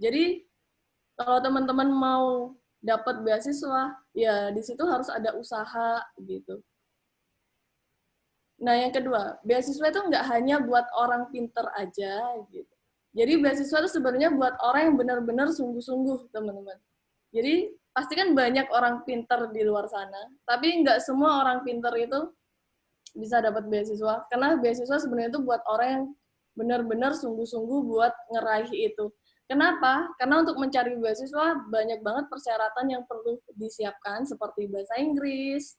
Jadi kalau teman-teman mau dapat beasiswa, ya di situ harus ada usaha gitu. Nah, yang kedua, beasiswa itu nggak hanya buat orang pinter aja gitu. Jadi beasiswa itu sebenarnya buat orang yang benar-benar sungguh-sungguh, teman-teman. Jadi pasti kan banyak orang pinter di luar sana, tapi nggak semua orang pinter itu bisa dapat beasiswa. Karena beasiswa sebenarnya itu buat orang yang benar-benar sungguh-sungguh buat ngeraih itu. Kenapa? Karena untuk mencari beasiswa banyak banget persyaratan yang perlu disiapkan seperti bahasa Inggris,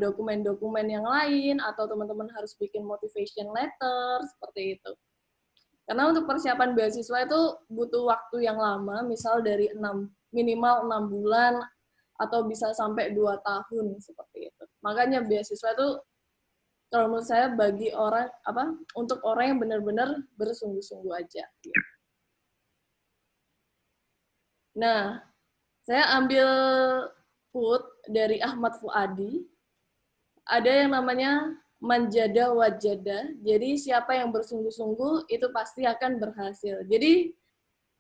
dokumen-dokumen yang lain, atau teman-teman harus bikin motivation letter, seperti itu. Karena untuk persiapan beasiswa itu butuh waktu yang lama, misal dari minimal 6 bulan, atau bisa sampai 2 tahun, seperti itu. Makanya beasiswa itu, kalau menurut saya, bagi orang, untuk orang yang benar-benar bersungguh-sungguh aja. Nah, saya ambil quote dari Ahmad Fuadi, ada yang namanya manjada wajada. Jadi siapa yang bersungguh-sungguh itu pasti akan berhasil. Jadi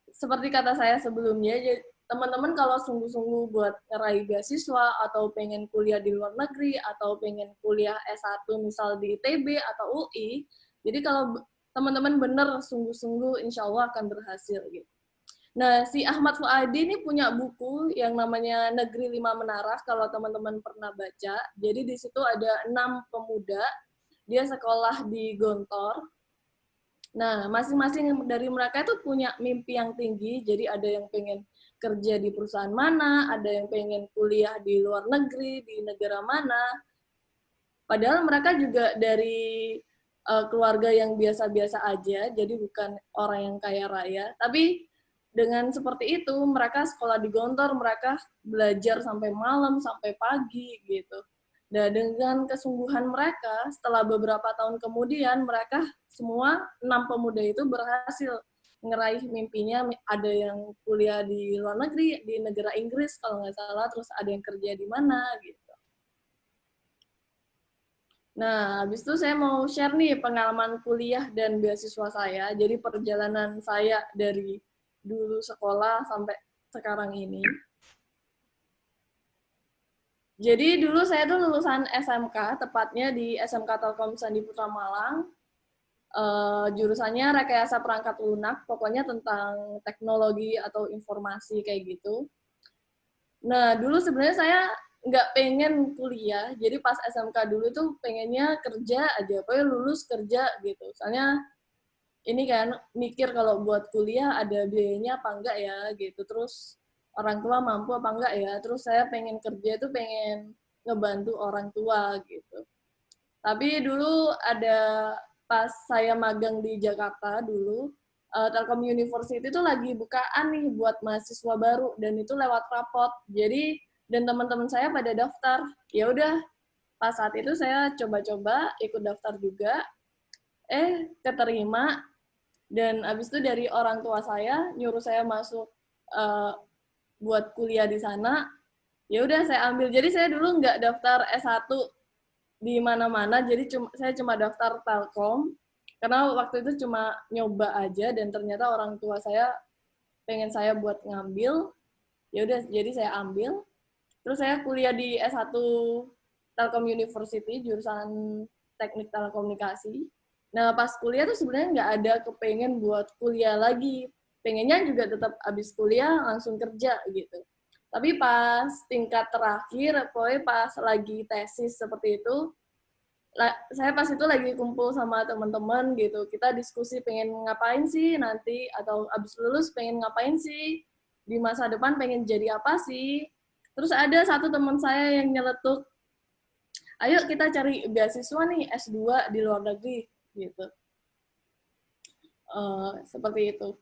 seperti kata saya sebelumnya, teman-teman kalau sungguh-sungguh buat ngeraih beasiswa atau pengen kuliah di luar negeri atau pengen kuliah S1 misal di ITB atau UI, jadi kalau teman-teman benar sungguh-sungguh insya Allah akan berhasil gitu. Nah, si Ahmad Fuadi ini punya buku yang namanya Negeri Lima Menara, kalau teman-teman pernah baca. Jadi di situ ada 6 pemuda, dia sekolah di Gontor. Nah, masing-masing dari mereka itu punya mimpi yang tinggi, jadi ada yang pengen kerja di perusahaan mana, ada yang pengen kuliah di luar negeri, di negara mana. Padahal mereka juga dari keluarga yang biasa-biasa aja, jadi bukan orang yang kaya raya. Tapi dengan seperti itu, mereka sekolah di Gontor, mereka belajar sampai malam, sampai pagi gitu. Dan dengan kesungguhan mereka, setelah beberapa tahun kemudian, mereka semua 6 pemuda itu berhasil ngeraih mimpinya. Ada yang kuliah di luar negeri, di negara Inggris kalau nggak salah, terus ada yang kerja di mana gitu. Nah, habis itu saya mau share nih pengalaman kuliah dan beasiswa saya. Jadi perjalanan saya dari dulu sekolah sampai sekarang ini. Jadi dulu saya tuh lulusan SMK, tepatnya di SMK Telkom Sandi Putra Malang. Jurusannya rekayasa perangkat lunak, pokoknya tentang teknologi atau informasi kayak gitu. Nah, dulu sebenarnya saya nggak pengen kuliah, jadi pas SMK dulu tuh pengennya kerja aja, pokoknya lulus kerja gitu. Soalnya ini kan mikir kalau buat kuliah ada biayanya apa enggak ya gitu, terus orang tua mampu apa enggak ya, terus saya pengen kerja tuh pengen ngebantu orang tua gitu. Tapi dulu ada pas saya magang di Jakarta dulu, Telkom University itu lagi bukaan nih buat mahasiswa baru dan itu lewat rapot. Jadi dan teman-teman saya pada daftar. Ya udah, pas saat itu saya coba-coba ikut daftar juga. Keterima dan abis itu dari orang tua saya nyuruh saya masuk buat kuliah di sana. Ya udah saya ambil. Jadi saya dulu nggak daftar S1 di mana-mana, jadi saya cuma daftar Telkom, karena waktu itu cuma nyoba aja, dan ternyata orang tua saya pengen saya buat ngambil, ya udah jadi saya ambil, terus saya kuliah di S1 Telkom University, jurusan teknik telekomunikasi. Nah, pas kuliah tuh sebenarnya nggak ada kepengen buat kuliah lagi, pengennya juga tetap abis kuliah langsung kerja gitu. Tapi pas tingkat terakhir, pokoknya pas lagi tesis seperti itu, saya pas itu lagi kumpul sama teman-teman gitu. Kita diskusi pengen ngapain sih nanti, atau abis lulus pengen ngapain sih, di masa depan pengen jadi apa sih. Terus ada satu teman saya yang nyeletuk, ayo kita cari beasiswa nih S2 di luar negeri gitu. Seperti itu.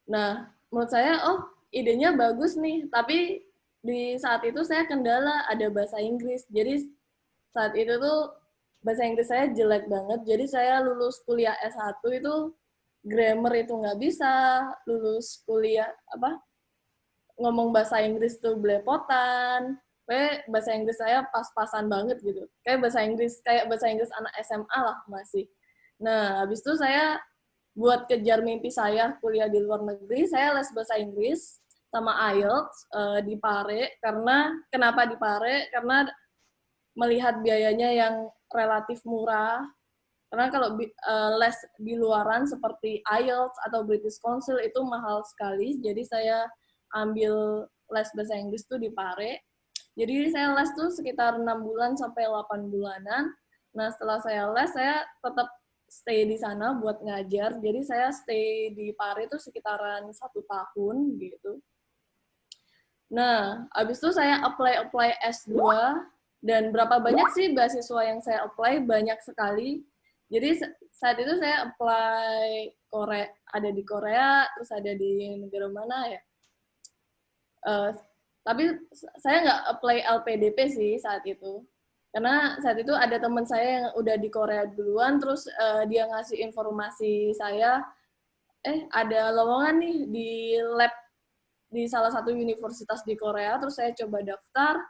Nah, menurut saya, oh idenya bagus nih, tapi di saat itu saya kendala ada bahasa Inggris. Jadi saat itu tuh bahasa Inggris saya jelek banget. Jadi saya lulus kuliah S1 itu grammar itu nggak bisa, lulus kuliah ngomong bahasa Inggris tuh belepotan. Kayak bahasa Inggris saya pas-pasan banget gitu. Kayak bahasa Inggris anak SMA lah masih. Nah, habis itu saya buat kejar mimpi saya kuliah di luar negeri, saya les bahasa Inggris sama IELTS di Pare. Karena kenapa di Pare? Karena melihat biayanya yang relatif murah. Karena kalau les di luaran seperti IELTS atau British Council itu mahal sekali. Jadi saya ambil les bahasa Inggris tuh di Pare. Jadi saya les tuh sekitar 6 bulan sampai 8 bulanan. Nah, setelah saya les, saya tetap stay di sana buat ngajar. Jadi saya stay di Pare itu sekitaran 1 tahun gitu. Nah, abis itu saya apply S2, dan berapa banyak sih beasiswa yang saya apply? Banyak sekali. Jadi saat itu saya apply Korea, ada di Korea, terus ada di negara mana ya? Tapi saya nggak apply LPDP sih saat itu. Karena saat itu ada teman saya yang udah di Korea duluan, terus dia ngasih informasi saya, ada lowongan nih di lab di salah satu universitas di Korea, terus saya coba daftar,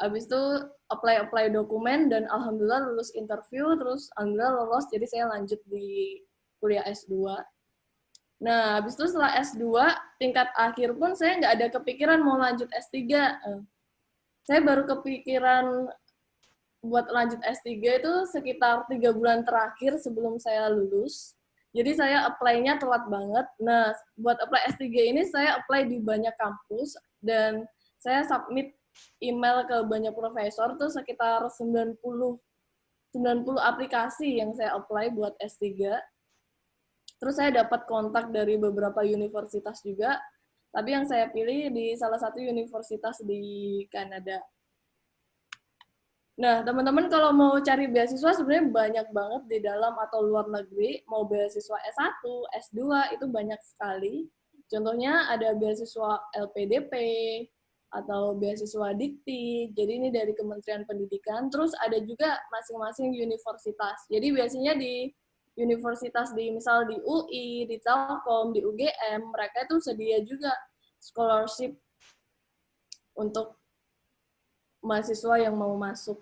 habis itu apply dokumen, dan alhamdulillah lulus interview, terus alhamdulillah lolos, jadi saya lanjut di kuliah S2. Nah, habis itu setelah S2, tingkat akhir pun saya nggak ada kepikiran mau lanjut S3. Saya baru kepikiran buat lanjut S3 itu sekitar 3 bulan terakhir sebelum saya lulus. Jadi saya apply-nya telat banget. Nah, buat apply S3 ini saya apply di banyak kampus, dan saya submit email ke banyak profesor tuh sekitar 90 aplikasi yang saya apply buat S3. Terus saya dapat kontak dari beberapa universitas juga, tapi yang saya pilih di salah satu universitas di Kanada. Nah, teman-teman kalau mau cari beasiswa sebenarnya banyak banget di dalam atau luar negeri. Mau beasiswa S1, S2 itu banyak sekali. Contohnya ada beasiswa LPDP atau beasiswa Dikti. Jadi ini dari Kementerian Pendidikan. Terus ada juga masing-masing universitas. Jadi biasanya di universitas misal di UI, di Telkom, di UGM, mereka itu sedia juga scholarship untuk mahasiswa yang mau masuk.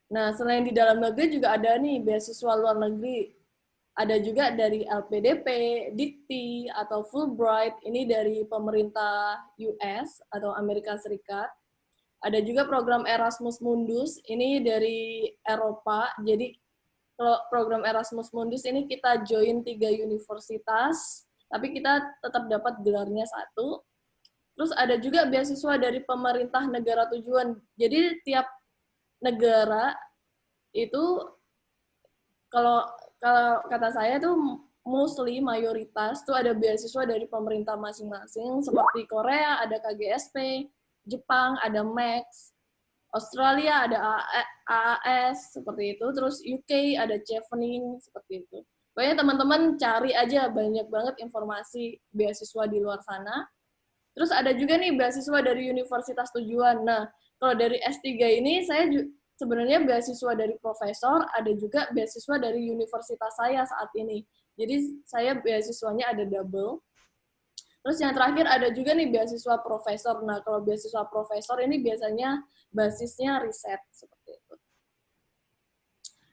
Nah, selain di dalam negeri juga ada nih beasiswa luar negeri. Ada juga dari LPDP, Dikti, atau Fulbright. Ini dari pemerintah US atau Amerika Serikat. Ada juga program Erasmus Mundus. Ini dari Eropa. Jadi kalau program Erasmus Mundus ini kita join 3 universitas, tapi kita tetap dapat gelarnya 1. Terus ada juga beasiswa dari pemerintah negara tujuan. Jadi tiap negara itu, kalau kata saya tuh mostly mayoritas tuh ada beasiswa dari pemerintah masing-masing. Seperti Korea ada KGSP, Jepang ada Max, Australia ada AAS seperti itu, terus UK ada Chevening seperti itu. Pokoknya teman-teman cari aja, banyak banget informasi beasiswa di luar sana. Terus ada juga nih beasiswa dari universitas tujuan. Nah, kalau dari S3 ini saya sebenarnya beasiswa dari profesor, ada juga beasiswa dari universitas saya saat ini. Jadi saya beasiswanya ada double. Terus yang terakhir ada juga nih beasiswa profesor. Nah, kalau beasiswa profesor ini biasanya basisnya riset seperti itu.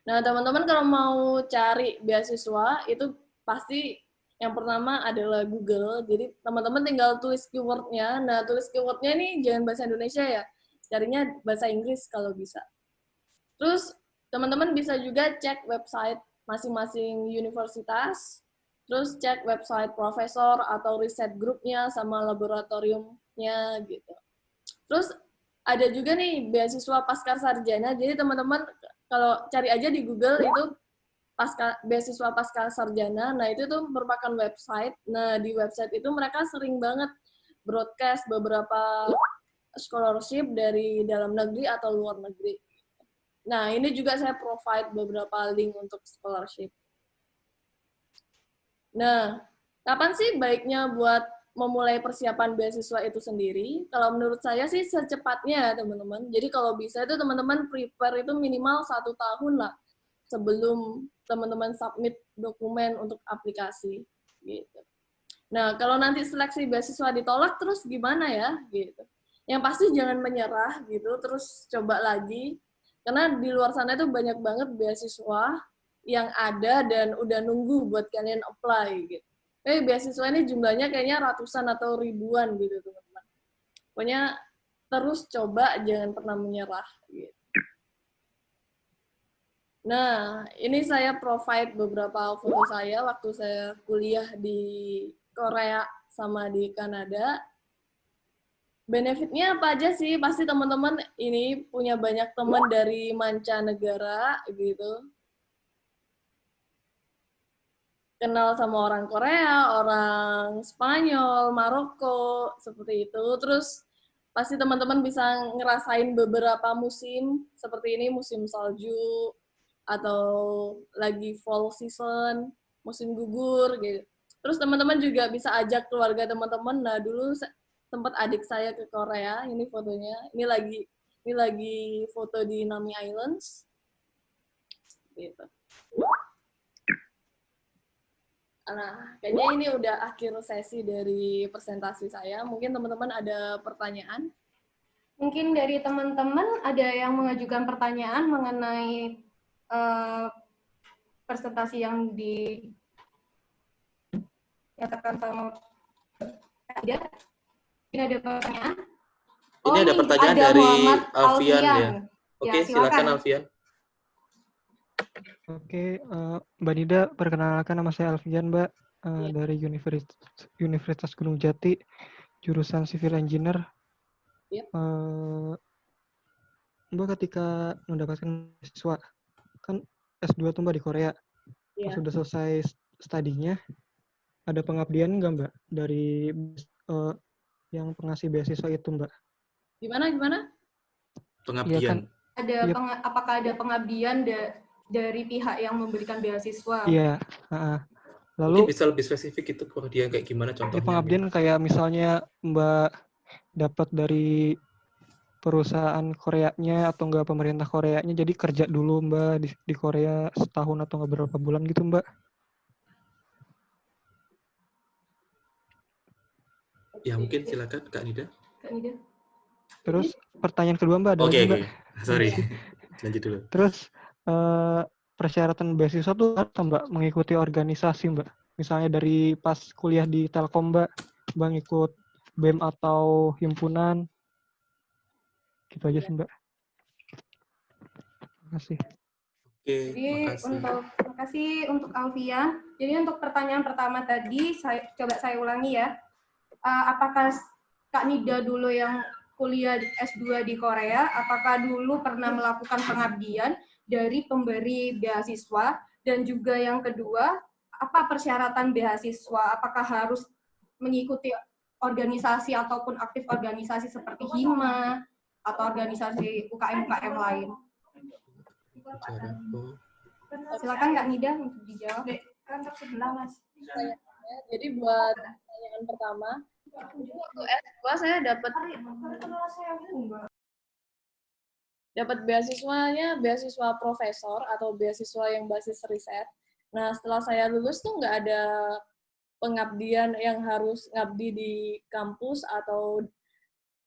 Nah, teman-teman kalau mau cari beasiswa itu pasti yang pertama adalah Google. Jadi teman-teman tinggal tulis keyword-nya. Nah, tulis keyword-nya ini jangan bahasa Indonesia ya. Carinya bahasa Inggris kalau bisa. Terus teman-teman bisa juga cek website masing-masing universitas, terus cek website profesor atau riset grupnya sama laboratoriumnya gitu. Terus ada juga nih beasiswa pasca sarjana. Jadi teman-teman kalau cari aja di Google itu beasiswa pasca sarjana. Nah, itu tuh merupakan website. Nah, di website itu mereka sering banget broadcast beberapa scholarship dari dalam negeri atau luar negeri. Nah, ini juga saya provide beberapa link untuk scholarship. Nah, kapan sih baiknya buat memulai persiapan beasiswa itu sendiri? Kalau menurut saya sih secepatnya, teman-teman. Jadi kalau bisa itu teman-teman prepare itu minimal 1 tahun lah sebelum teman-teman submit dokumen untuk aplikasi. Gitu. Nah, kalau nanti seleksi beasiswa ditolak, terus gimana ya? Gitu. Yang pasti jangan menyerah, gitu. Terus coba lagi. Karena di luar sana itu banyak banget beasiswa, yang ada dan udah nunggu buat kalian apply gitu. Beasiswa ini jumlahnya kayaknya ratusan atau ribuan gitu teman-teman. Pokoknya terus coba, jangan pernah menyerah gitu. Nah, ini saya provide beberapa foto saya waktu saya kuliah di Korea sama di Kanada. Benefitnya apa aja sih? Pasti teman-teman ini punya banyak teman dari mancanegara gitu. Kenal sama orang Korea, orang Spanyol, Maroko, seperti itu. Terus pasti teman-teman bisa ngerasain beberapa musim, seperti ini musim salju, atau lagi fall season, musim gugur, gitu. Terus teman-teman juga bisa ajak keluarga teman-teman. Nah, dulu sempat adik saya ke Korea, ini fotonya. Ini lagi foto di Nami Islands. Gitu. Nah, kayaknya ini udah akhir sesi dari presentasi saya. Mungkin teman-teman ada pertanyaan? Mungkin dari teman-teman ada yang mengajukan pertanyaan mengenai presentasi yang dinyatakan sama Ida. Ini ada pertanyaan. Ini ada pertanyaan ada dari Muhammad Alfian ya. Oke, Ya, silakan Alfian. Oke, Mbak Nida, perkenalkan nama saya Alfian, Mbak, dari Universitas Gunung Jati, jurusan Civil Engineer. Yep. Mbak ketika mendapatkan siswa, kan S2 tuh Mbak di Korea, pas sudah selesai studinya, ada pengabdian nggak Mbak dari yang pengasih beasiswa itu Mbak? Gimana? Iya kan, apakah ada pengabdian dari pihak yang memberikan beasiswa? Iya. Mungkin Lalu bisa lebih spesifik itu pengabdian kayak gimana contohnya? Pengabdian gitu. Kayak misalnya Mbak dapat dari perusahaan Koreanya atau enggak pemerintah Koreanya, jadi kerja dulu Mbak di Korea setahun atau enggak berapa bulan gitu Mbak? Ya mungkin silakan Kak Nida. Terus pertanyaan kedua Mbak ada lagi Mbak. Sorry. Lanjut dulu. Terus persyaratan beasiswa tuh apa Mbak? Mengikuti organisasi Mbak. Misalnya dari pas kuliah di Telkom Mbak ikut BEM atau himpunan. Gitu aja sih Mbak. Terima kasih. Oke, terima kasih untuk Alfian. Jadi untuk pertanyaan pertama tadi, saya ulangi ya. Apakah Kak Nida dulu yang kuliah S2 di Korea, apakah dulu pernah melakukan pengabdian dari pemberi beasiswa? Dan juga yang kedua, apa persyaratan beasiswa? Apakah harus mengikuti organisasi ataupun aktif organisasi seperti HIMA atau organisasi UKM-UKM lain? Silakan Kak Nida untuk dijawab. Kantor sebelah Mas. Jadi buat pertanyaan pertama, waktu S2 saya dapat beasiswanya beasiswa profesor atau beasiswa yang basis riset. Nah, setelah saya lulus tuh nggak ada pengabdian yang harus ngabdi di kampus atau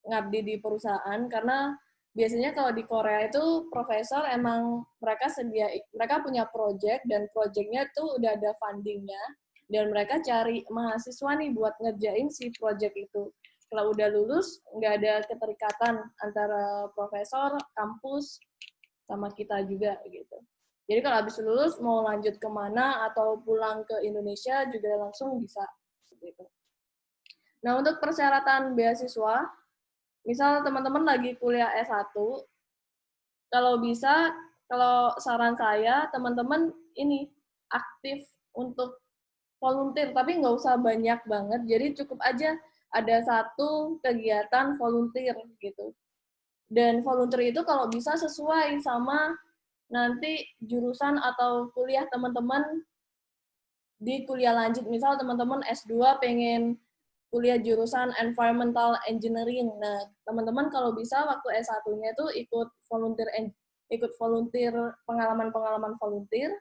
ngabdi di perusahaan, karena biasanya kalau di Korea itu profesor emang mereka punya project dan projectnya tuh udah ada fundingnya dan mereka cari mahasiswa nih buat ngerjain si project itu. Kalau udah lulus nggak ada keterikatan antara profesor, kampus sama kita juga gitu. Jadi kalau habis lulus mau lanjut kemana atau pulang ke Indonesia juga langsung bisa gitu. Nah, untuk persyaratan beasiswa, misal teman-teman lagi kuliah S1, kalau saran saya, teman-teman ini aktif untuk volunteer, tapi nggak usah banyak banget, jadi cukup aja ada satu kegiatan volunteer gitu. Dan volunteer itu kalau bisa sesuai sama nanti jurusan atau kuliah teman-teman di kuliah lanjut. Misal teman-teman S2 pengen kuliah jurusan environmental engineering. Nah, teman-teman kalau bisa waktu S1-nya itu ikut volunteer pengalaman-pengalaman volunteer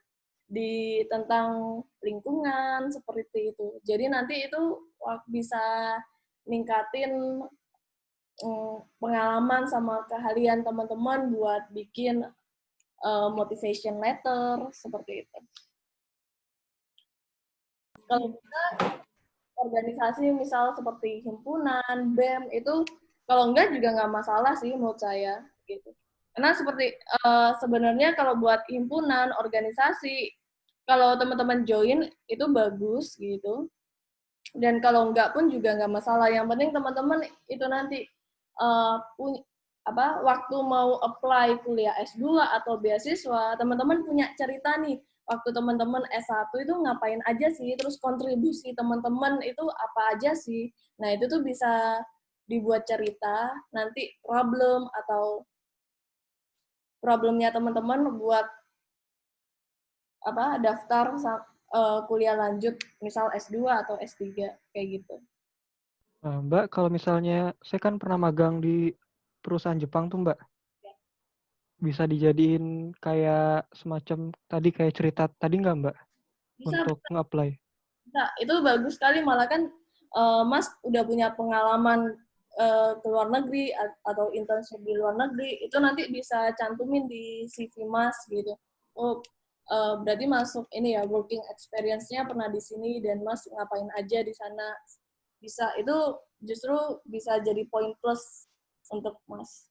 di tentang lingkungan seperti itu. Jadi nanti itu bisa ningkatin pengalaman sama keahlian teman-teman buat bikin motivation letter, seperti itu. Kalau kita organisasi misal seperti himpunan, BEM, itu kalau enggak juga nggak masalah sih menurut saya. Gitu. Karena seperti sebenarnya kalau buat himpunan, organisasi, kalau teman-teman join itu bagus gitu. Dan kalau enggak pun juga nggak masalah. Yang penting teman-teman itu nanti punya waktu mau apply kuliah S2 atau beasiswa, teman-teman punya cerita nih, waktu teman-teman S1 itu ngapain aja sih, terus kontribusi teman-teman itu apa aja sih. Nah, itu tuh bisa dibuat cerita, nanti problemnya teman-teman buat daftar kuliah lanjut, misal S2 atau S3, kayak gitu. Nah, Mbak, kalau misalnya saya kan pernah magang di perusahaan Jepang tuh, Mbak. Bisa dijadiin kayak semacam tadi kayak cerita tadi nggak, Mbak? Bisa, Untuk nge-apply. Nah, itu bagus sekali, malah kan Mas udah punya pengalaman ke luar negeri atau internship di luar negeri, itu nanti bisa cantumin di CV Mas gitu. Oh, berarti masuk ini ya, working experience-nya pernah di sini dan Mas ngapain aja di sana. Bisa, itu justru bisa jadi poin plus untuk Mas.